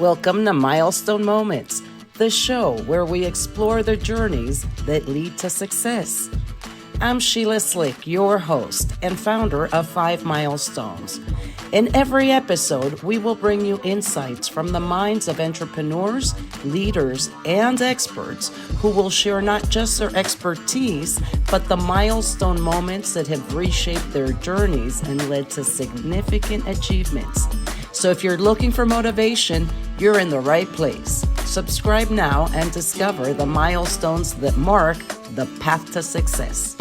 Welcome to Milestone Moments, the show where we explore the journeys that lead to success. I'm Sheila Slick, your host and founder of 5 Milestones. In every episode, we will bring you insights from the minds of entrepreneurs, leaders, and experts who will share not just their expertise, but the milestone moments that have reshaped their journeys and led to significant achievements. So if you're looking for motivation, you're in the right place. Subscribe now and discover the milestones that mark the path to success.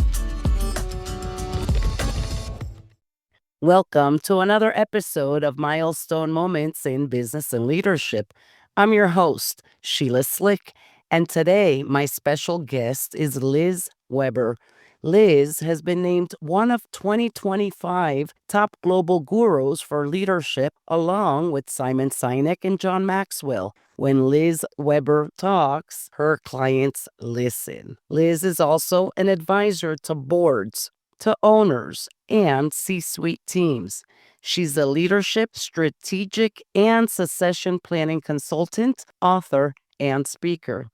Welcome to another episode of Milestone Moments in Business and Leadership. I'm your host, Sheila Slick, and today my special guest is Liz Weber. Liz has been named one of 2025 top global gurus for leadership, along with Simon Sinek and John Maxwell. When Liz Weber talks, her clients listen. Liz is also an advisor to boards, to owners, and C-suite teams. She's a leadership, strategic, and succession planning consultant, author, and speaker.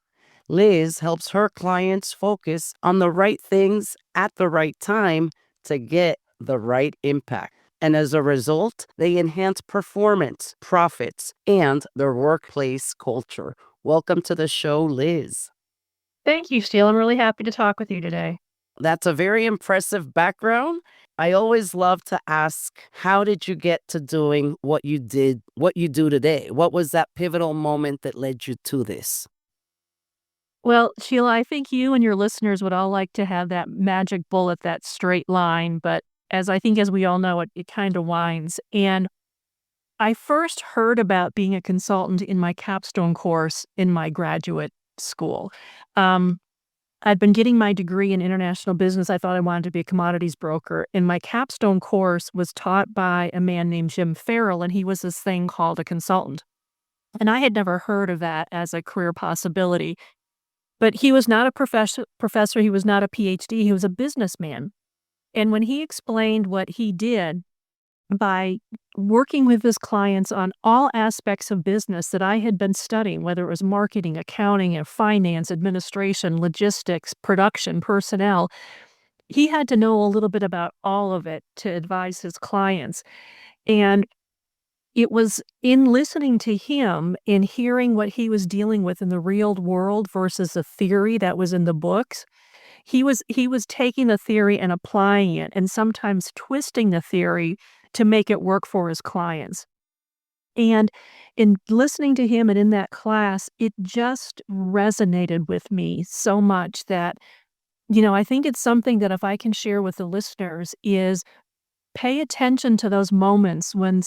Liz helps her clients focus on the right things at the right time to get the right impact. And as a result, they enhance performance, profits, and their workplace culture. Welcome to the show, Liz. Thank you, Steele. I'm really happy to talk with you today. That's a very impressive background. I always love to ask, how did you get to doing what you do today? What was that pivotal moment that led you to this? Well, Sheila, I think you and your listeners would all like to have that magic bullet, that straight line, but as we all know, it kind of winds. And I first heard about being a consultant in my capstone course in my graduate school. Um, I'd been getting my degree in international business. I thought I wanted to be a commodities broker. And my capstone course was taught by a man named Jim Farrell, and he was this thing called a consultant. And I had never heard of that as a career possibility. But he was not a professor, he was not a PhD, he was a businessman. And when he explained what he did by working with his clients on all aspects of business that I had been studying, whether it was marketing, accounting, and finance, administration, logistics, production, personnel, he had to know a little bit about all of it to advise his clients. And it was in listening to him and hearing what he was dealing with in the real world versus the theory that was in the books. He was taking the theory and applying it, and sometimes twisting the theory to make it work for his clients. And in listening to him and in that class, it just resonated with me so much that, I think it's something that if I can share with the listeners is pay attention to those moments when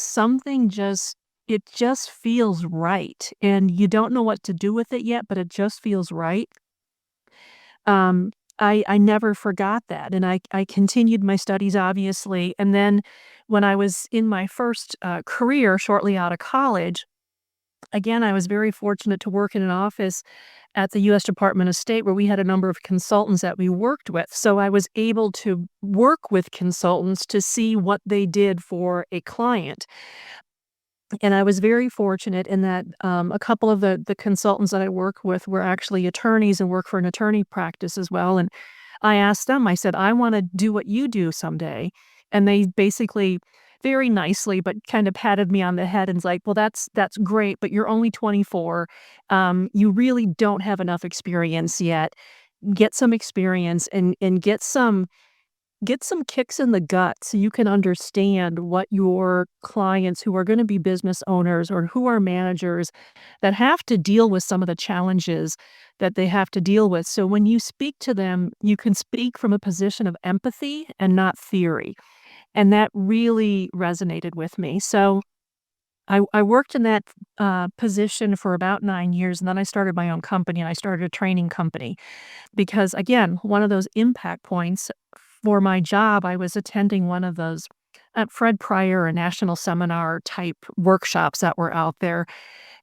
it just feels right, and you don't know what to do with it yet, but it just feels right. Um, I never forgot that, and I continued my studies, obviously, and then when I was in my first, career shortly out of college, again, I was very fortunate to work in an office at the U.S. Department of State where we had a number of consultants that we worked with. So I was able to work with consultants to see what they did for a client. And I was very fortunate in that a couple of the consultants that I work with were actually attorneys and work for an attorney practice as well. And I asked them, I said, I want to do what you do someday. And they basically very nicely, but kind of patted me on the head and was like, well, that's great, but you're only 24. You really don't have enough experience yet. Get some experience and get some kicks in the gut so you can understand what your clients who are going to be business owners or who are managers that have to deal with some of the challenges that they have to deal with. So when you speak to them, you can speak from a position of empathy and not theory. And that really resonated with me. So I worked in that position for about 9 years, and then I started my own company, and I started a training company because, again, one of those impact points for my job, I was attending one of those Fred Pryor or national seminar type workshops that were out there.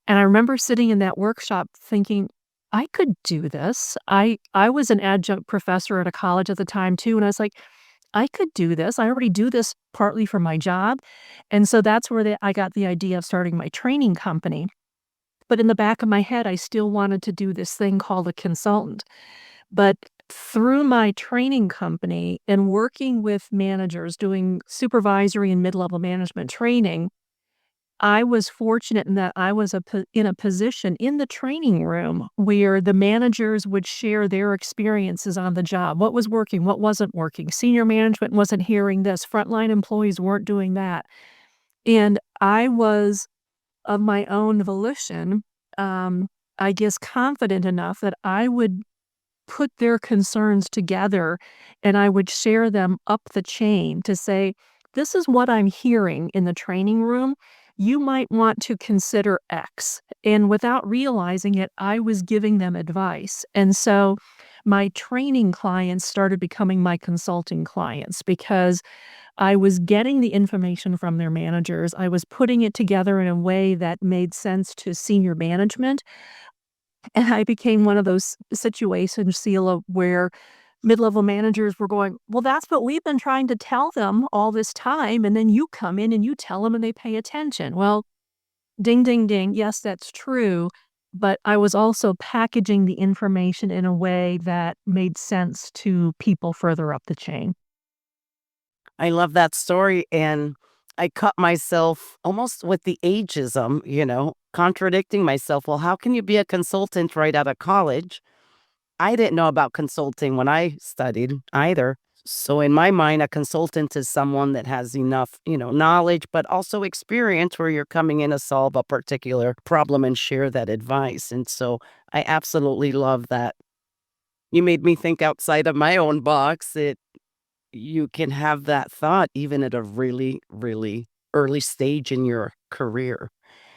And I remember sitting in that workshop thinking, I could do this. I was an adjunct professor at a college at the time too, and I was like, I could do this. I already do this partly for my job. And so that's where I got the idea of starting my training company. But in the back of my head, I still wanted to do this thing called a consultant. But through my training company and working with managers doing supervisory and mid-level management training, I was fortunate in that I was in a position in the training room where the managers would share their experiences on the job. What was working? What wasn't working? Senior management wasn't hearing this. Frontline employees weren't doing that. And I was, of my own volition, um, I guess, confident enough that I would put their concerns together and I would share them up the chain to say, "This is what I'm hearing in the training room. You might want to consider X." And without realizing it, I was giving them advice. And so my training clients started becoming my consulting clients because I was getting the information from their managers. I was putting it together in a way that made sense to senior management. And I became one of those situations, Sheila, where mid-level managers were going, "Well, that's what we've been trying to tell them all this time, and then you come in and you tell them and they pay attention." Well, ding, ding, ding. Yes, that's true, but I was also packaging the information in a way that made sense to people further up the chain. I love that story, and I cut myself almost with the ageism, contradicting myself. Well, how can you be a consultant right out of college? I didn't know about consulting when I studied either. So in my mind, a consultant is someone that has enough, knowledge, but also experience where you're coming in to solve a particular problem and share that advice. And so I absolutely love that. You made me think outside of my own box. You can have that thought even at a really, really early stage in your career.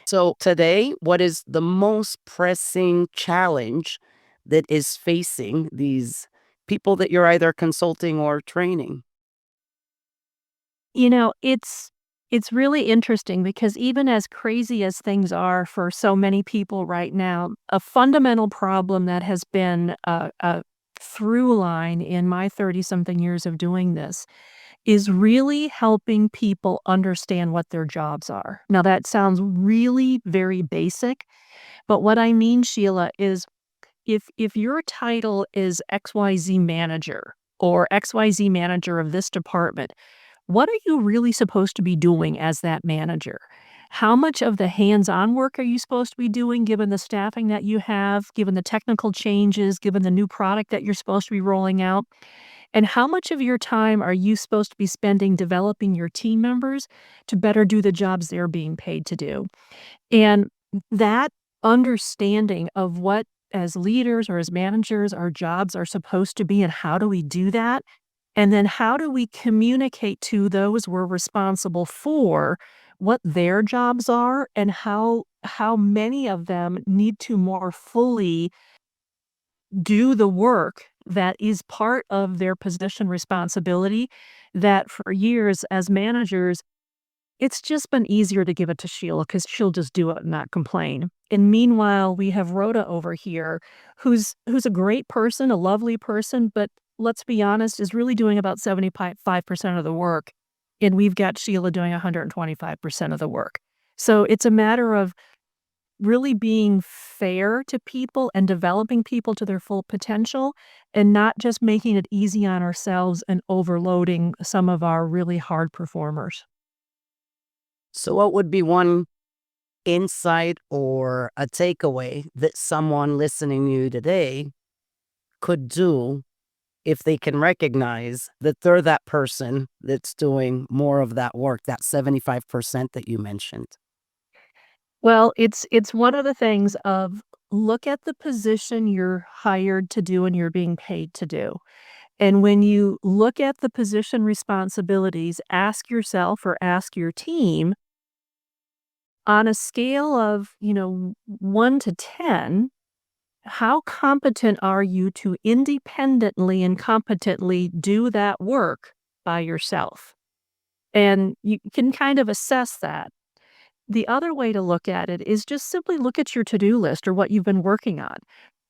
So, today, what is the most pressing challenge that is facing these people that you're either consulting or training? You know, it's really interesting because even as crazy as things are for so many people right now, a fundamental problem that has been a through line in my 30-something years of doing this is really helping people understand what their jobs are. Now, that sounds really very basic, but what I mean, Sheila, is if your title is XYZ manager or XYZ manager of this department, what are you really supposed to be doing as that manager? How much of the hands-on work are you supposed to be doing given the staffing that you have, given the technical changes, given the new product that you're supposed to be rolling out? And how much of your time are you supposed to be spending developing your team members to better do the jobs they're being paid to do? And that understanding of what, as leaders or as managers, our jobs are supposed to be and how do we do that? And then how do we communicate to those we're responsible for what their jobs are and how many of them need to more fully do the work that is part of their position responsibility that for years as managers it's just been easier to give it to Sheila because 'cause she'll just do it and not complain. And meanwhile, we have Rhoda over here who's a great person, a lovely person, but let's be honest, is really doing about 75% of the work, and we've got Sheila doing 125% of the work. So it's a matter of really being fair to people and developing people to their full potential and not just making it easy on ourselves and overloading some of our really hard performers. So, what would be one insight or a takeaway that someone listening to you today could do if they can recognize that they're that person that's doing more of that work, that 75% that you mentioned? Well, it's one of the things of look at the position you're hired to do and you're being paid to do. And when you look at the position responsibilities, ask yourself or ask your team on a scale of, 1 to 10, how competent are you to independently and competently do that work by yourself? And you can kind of assess that. The other way to look at it is just simply look at your to-do list or what you've been working on.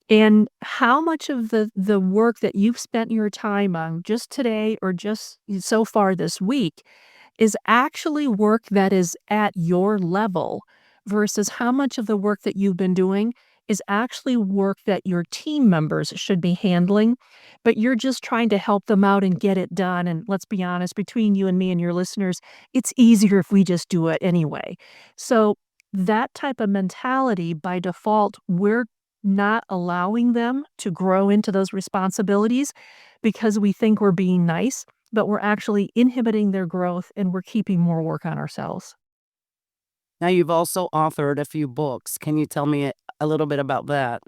And how much of the work that you've spent your time on just today or just so far this week is actually work that is at your level versus how much of the work that you've been doing is actually work that your team members should be handling, but you're just trying to help them out and get it done. And let's be honest, between you and me and your listeners, it's easier if we just do it anyway. So, that type of mentality, by default, we're not allowing them to grow into those responsibilities because we think we're being nice, but we're actually inhibiting their growth and we're keeping more work on ourselves. Now, you've also authored a few books. Can you tell me a little bit about that?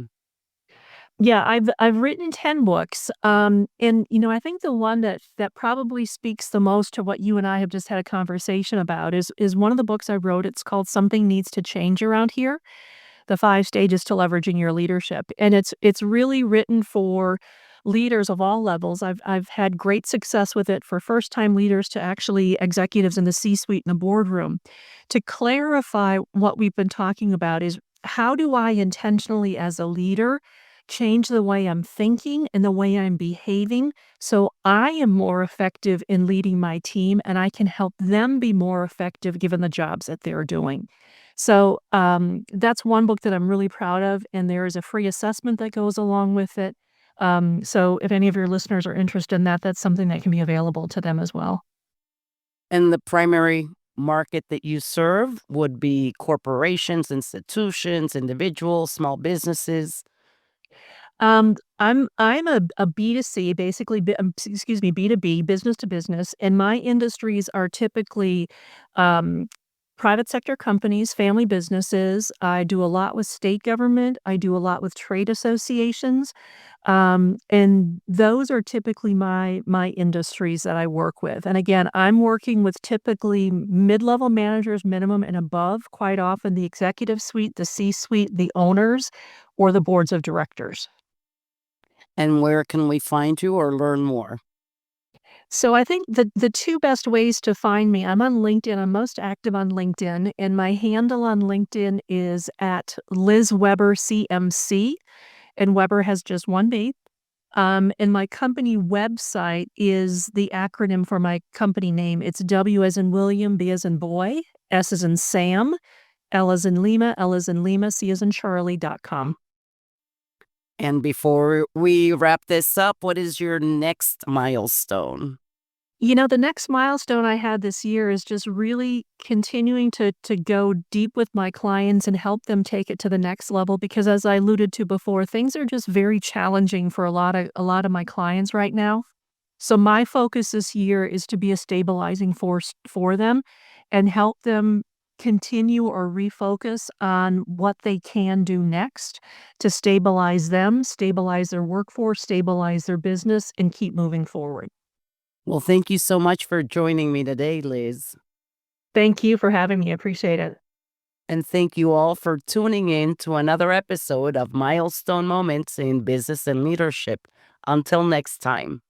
Yeah, I've written 10 books, and, I think the one that probably speaks the most to what you and I have just had a conversation about is one of the books I wrote. It's called Something Needs to Change Around Here: The 5 Stages to Leveraging Your Leadership, and it's really written for leaders of all levels. I've had great success with it for first-time leaders to actually executives in the C-suite and the boardroom. To clarify what we've been talking about is, how do I intentionally, as a leader, change the way I'm thinking and the way I'm behaving so I am more effective in leading my team and I can help them be more effective given the jobs that they're doing. So, that's one book that I'm really proud of, and there is a free assessment that goes along with it. So if any of your listeners are interested in that, that's something that can be available to them as well. And the primary market that you serve would be corporations, institutions, individuals, small businesses. I'm a B2C, basically, excuse me, B2B, business to business, and my industries are typically, um, private sector companies, family businesses. I do a lot with state government. I do a lot with trade associations. And those are typically my industries that I work with. And again, I'm working with typically mid-level managers, minimum and above, quite often the executive suite, the C-suite, the owners, or the boards of directors. And where can we find you or learn more? So I think the 2 best ways to find me, I'm on LinkedIn. I'm most active on LinkedIn, and my handle on LinkedIn is at Liz Weber CMC, and Weber has just 1 B. And my company website is the acronym for my company name. It's W as in William, B as in boy, S as in Sam, L as in Lima, L as in Lima, C as in Charlie.com. And before we wrap this up, what is your next milestone? The next milestone I had this year is just really continuing to go deep with my clients and help them take it to the next level because, as I alluded to before, things are just very challenging for a lot of my clients right now. So my focus this year is to be a stabilizing force for them and help them continue or refocus on what they can do next to stabilize them, stabilize their workforce, stabilize their business, and keep moving forward. Well, thank you so much for joining me today, Liz. Thank you for having me. I appreciate it. And thank you all for tuning in to another episode of Milestone Moments in Business and Leadership. Until next time.